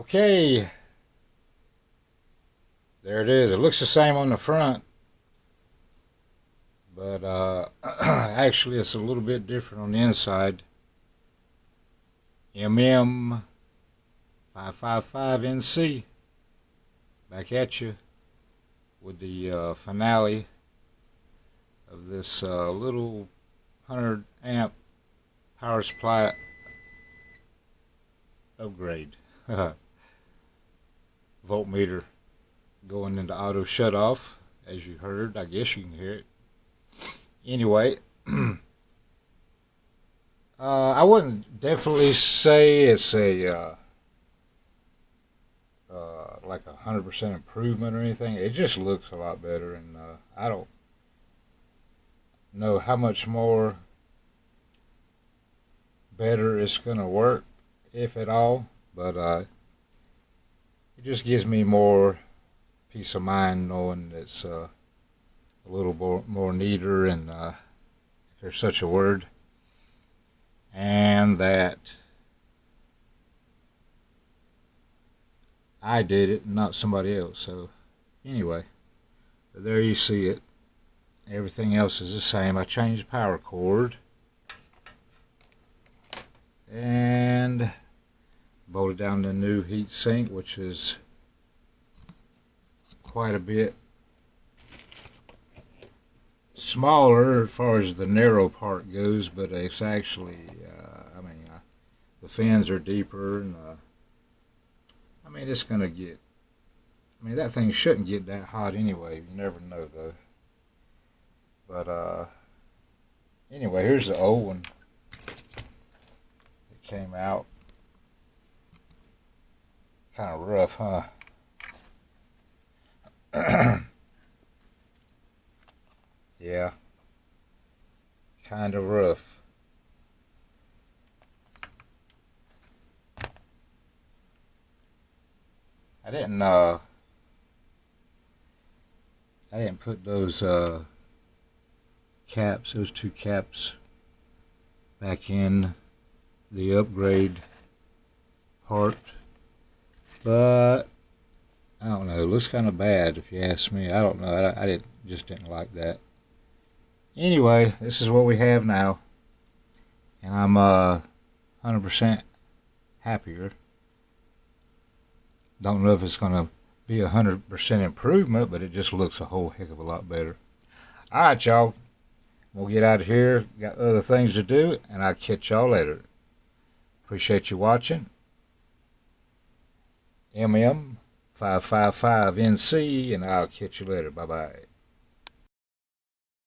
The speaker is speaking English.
Okay, there it is. It looks the same on the front, but actually it's a little bit different on the inside. MM555NC back at you with the finale of this little 100 amp power supply upgrade. Voltmeter going into auto shut off, as you heard. I guess you can hear it. Anyway, I wouldn't definitely say it's a like 100% improvement or anything. It just looks a lot better, and I don't know how much more better it's gonna work, if at all. But it just gives me more peace of mind knowing it's a little more neater, and if there's such a word, and that I did it, not somebody else. So anyway, there you see it. Everything else is the same. I changed the power cord and bolted down the new heat sink, which is quite a bit smaller as far as the narrow part goes, but it's actually, the fins are deeper, and it's gonna get, that thing shouldn't get that hot anyway. You never know though. But anyway, here's the old one that came out. Kind of rough, huh? Yeah, kind of rough. I didn't put those caps, those two caps, back in the upgrade part, but I don't know. It looks kind of bad if you ask me. I don't know. I just didn't like that. Anyway, this is what we have now, and I'm 100% happier. Don't know if it's gonna be 100% improvement, but it just looks a whole heck of a lot better. All right, y'all. We'll get out of here. Got other things to do, and I'll catch y'all later. Appreciate you watching. MM555NC, and I'll catch you later. Bye-bye.